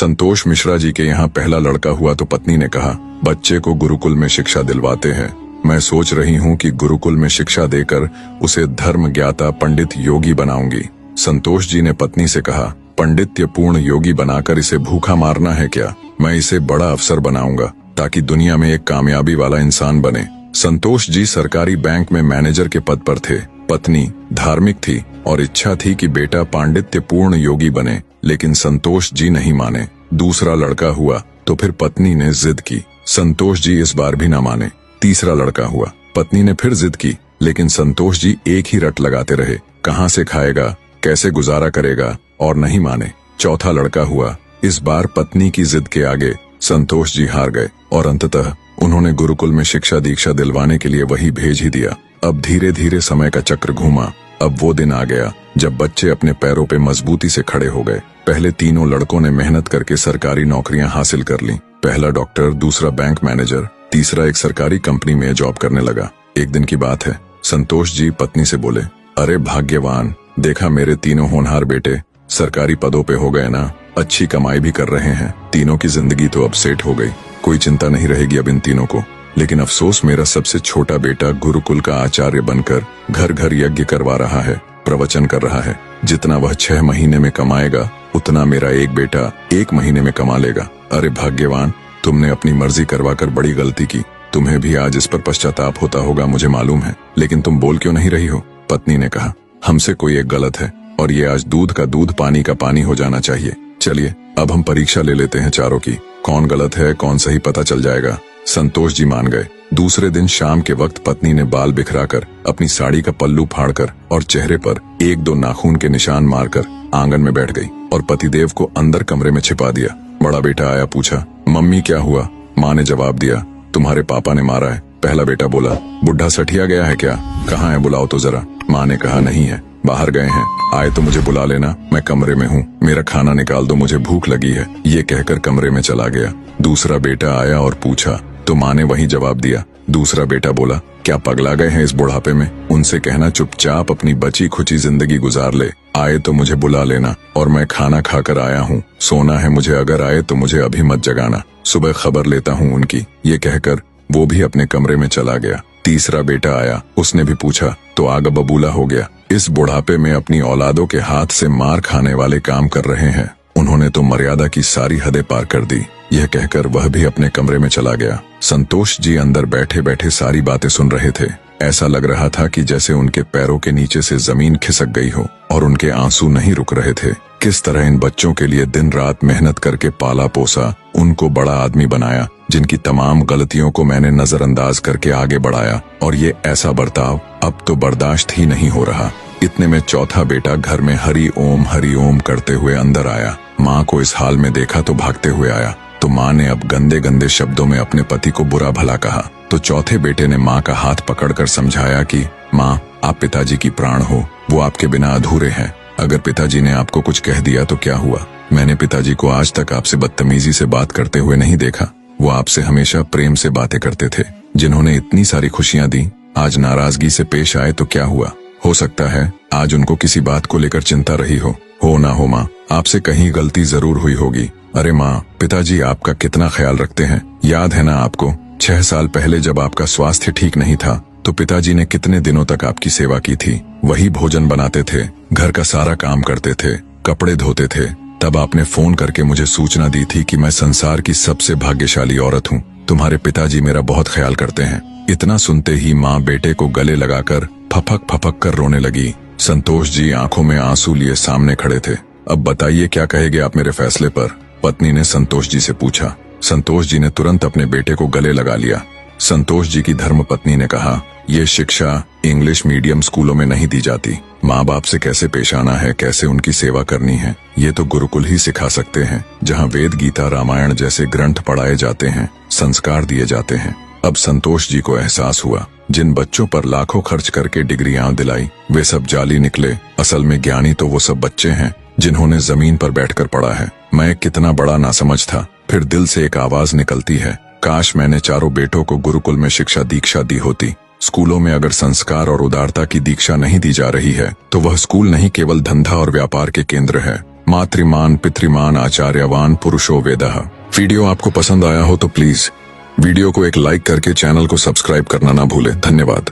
संतोष मिश्रा जी के यहाँ पहला लड़का हुआ तो पत्नी ने कहा, बच्चे को गुरुकुल में शिक्षा दिलवाते हैं। मैं सोच रही हूँ कि गुरुकुल में शिक्षा देकर उसे धर्म ज्ञाता पंडित योगी बनाऊंगी। संतोष जी ने पत्नी से कहा, पंडित्य पूर्ण योगी बनाकर इसे भूखा मारना है क्या? मैं इसे बड़ा अफसर बनाऊंगा ताकि दुनिया में एक कामयाबी वाला इंसान बने। संतोष जी सरकारी बैंक में मैनेजर के पद पर थे। पत्नी धार्मिक थी और इच्छा थी कि बेटा पांडित्य पूर्ण योगी बने, लेकिन संतोष जी नहीं माने। दूसरा लड़का हुआ तो फिर पत्नी ने जिद की। संतोष जी इस बार भी न माने। तीसरा लड़का हुआ, पत्नी ने फिर जिद की, लेकिन संतोष जी एक ही रट लगाते रहे, कहाँ से खाएगा, कैसे गुजारा करेगा, और नहीं माने। चौथा लड़का हुआ। इस बार पत्नी की जिद के आगे संतोष जी हार गए और अंततः उन्होंने गुरुकुल में शिक्षा दीक्षा दिलवाने के लिए वही भेज ही दिया। अब धीरे धीरे समय का चक्र घूमा। अब वो दिन आ गया जब बच्चे अपने पैरों पे मजबूती से खड़े हो गए। पहले तीनों लड़कों ने मेहनत करके सरकारी नौकरियां हासिल कर ली। पहला डॉक्टर, दूसरा बैंक मैनेजर, तीसरा एक सरकारी कंपनी में जॉब करने लगा। एक दिन की बात है, संतोष जी पत्नी से बोले, अरे भाग्यवान, देखा मेरे तीनों होनहार बेटे सरकारी पदों पे हो गए ना, अच्छी कमाई भी कर रहे हैं। तीनों की जिंदगी तो अब सेट हो गई, कोई चिंता नहीं रहेगी अब इन तीनों को। लेकिन अफसोस, मेरा सबसे छोटा बेटा गुरुकुल का आचार्य बनकर घर घर यज्ञ करवा रहा है, प्रवचन कर रहा है। जितना वह 6 महीने में कमाएगा उतना मेरा एक बेटा 1 महीने में कमा लेगा। अरे भाग्यवान, तुमने अपनी मर्जी करवाकर बड़ी गलती की। तुम्हें भी आज इस पर पश्चाताप होता होगा, मुझे मालूम है, लेकिन तुम बोल क्यों नहीं रही हो? पत्नी ने कहा, हमसे कोई एक गलत है और ये आज दूध का दूध पानी का पानी हो जाना चाहिए। चलिए अब हम परीक्षा ले लेते हैं चारों की, कौन गलत है कौन सही पता चल जाएगा। संतोष जी मान गए। दूसरे दिन शाम के वक्त पत्नी ने बाल बिखराकर, अपनी साड़ी का पल्लू फाड़कर और चेहरे पर 1-2 नाखून के निशान मारकर आंगन में बैठ गई और पतिदेव को अंदर कमरे में छिपा दिया। बड़ा बेटा आया, पूछा, मम्मी क्या हुआ? माँ ने जवाब दिया, तुम्हारे पापा ने मारा है। पहला बेटा बोला, बुढ़ा सठिया गया है क्या? कहाँ है, बुलाओ तो जरा। माँ ने कहा, नहीं है, बाहर गए हैं, आए तो मुझे बुला लेना, मैं कमरे में हूँ, मेरा खाना निकाल दो, मुझे भूख लगी है। ये कहकर कमरे में चला गया। दूसरा बेटा आया और पूछा तो माँ ने वही जवाब दिया। दूसरा बेटा बोला, क्या पगला गए हैं इस बुढ़ापे में? उनसे कहना चुपचाप अपनी बची खुची जिंदगी गुजार ले, आए तो मुझे बुला लेना, और मैं खाना खाकर आया हूँ, सोना है मुझे, अगर आए तो मुझे अभी मत जगाना, सुबह खबर लेता हूँ उनकी। ये कहकर वो भी अपने कमरे में चला गया। तीसरा बेटा आया, उसने भी पूछा तो आगा बबूला हो गया। इस बुढ़ापे में अपनी औलादों के हाथ से मार खाने वाले काम कर रहे हैं, उन्होंने तो मर्यादा की सारी हदें पार कर दी। यह कहकर वह भी अपने कमरे में चला गया। संतोष जी अंदर बैठे बैठे सारी बातें सुन रहे थे। ऐसा लग रहा था कि जैसे उनके पैरों के नीचे से जमीन खिसक गई हो और उनके आंसू नहीं रुक रहे थे। किस तरह इन बच्चों के लिए दिन रात मेहनत करके पाला पोसा, उनको बड़ा आदमी बनाया, जिनकी तमाम गलतियों को मैंने नजरअंदाज करके आगे बढ़ाया, और ये ऐसा बर्ताव अब तो बर्दाश्त ही नहीं हो रहा। इतने में चौथा बेटा घर में हरि ओम करते हुए अंदर आया। माँ को इस हाल में देखा तो भागते हुए आया, तो माँ ने अब गंदे गंदे शब्दों में अपने पति को बुरा भला कहा। तो चौथे बेटे ने माँ का हाथ पकड़कर समझाया कि माँ, आप पिताजी की प्राण हो, वो आपके बिना अधूरे हैं। अगर पिताजी ने आपको कुछ कह दिया तो क्या हुआ? मैंने पिताजी को आज तक आपसे बदतमीजी से बात करते हुए नहीं देखा। वो आपसे हमेशा प्रेम से बातें करते थे। जिन्होंने इतनी सारी खुशियां दी, आज नाराजगी से पेश आए तो क्या हुआ? हो सकता है आज उनको किसी बात को लेकर चिंता रही हो ना हो माँ, आपसे कहीं गलती जरूर हुई होगी। अरे माँ, पिताजी आपका कितना ख्याल रखते हैं, याद है ना आपको? 6 साल पहले जब आपका स्वास्थ्य ठीक नहीं था तो पिताजी ने कितने दिनों तक आपकी सेवा की थी। वही भोजन बनाते थे, घर का सारा काम करते थे, कपड़े धोते थे। तब आपने फोन करके मुझे सूचना दी थी कि मैं संसार की सबसे भाग्यशाली औरत हूँ, तुम्हारे पिताजी मेरा बहुत ख्याल करते हैं। इतना सुनते ही माँ बेटे को गले लगाकर फपक कर रोने लगी। संतोष जी आंखों में आंसू लिए सामने खड़े थे। अब बताइए क्या कहेंगे आप मेरे फैसले पर? पत्नी ने संतोष जी से पूछा। संतोष जी ने तुरंत अपने बेटे को गले लगा लिया। संतोष जी की धर्मपत्नी ने कहा, ये शिक्षा इंग्लिश मीडियम स्कूलों में नहीं दी जाती। माँ बाप से कैसे पेश आना है, कैसे उनकी सेवा करनी है, ये तो गुरुकुल ही सिखा सकते हैं, जहाँ वेद गीता रामायण जैसे ग्रंथ पढ़ाए जाते हैं, संस्कार दिए जाते हैं। अब संतोष जी को एहसास हुआ, जिन बच्चों पर लाखों खर्च करके डिग्रियां दिलाई, वे सब जाली निकले। असल में ज्ञानी तो वो सब बच्चे हैं जिन्होंने जमीन पर बैठकर पढ़ा है। मैं कितना बड़ा नासमझ था। फिर दिल से एक आवाज निकलती है, काश मैंने चारों बेटों को गुरुकुल में शिक्षा दीक्षा दी होती। स्कूलों में अगर संस्कार और उदारता की दीक्षा नहीं दी जा रही है तो वह स्कूल नहीं, केवल धंधा और व्यापार के केंद्र है। मातृमान पितृमान आचार्यवान पुरुषो वेदः। वीडियो आपको पसंद आया हो तो प्लीज वीडियो को एक लाइक करके चैनल को सब्सक्राइब करना ना भूलें। धन्यवाद।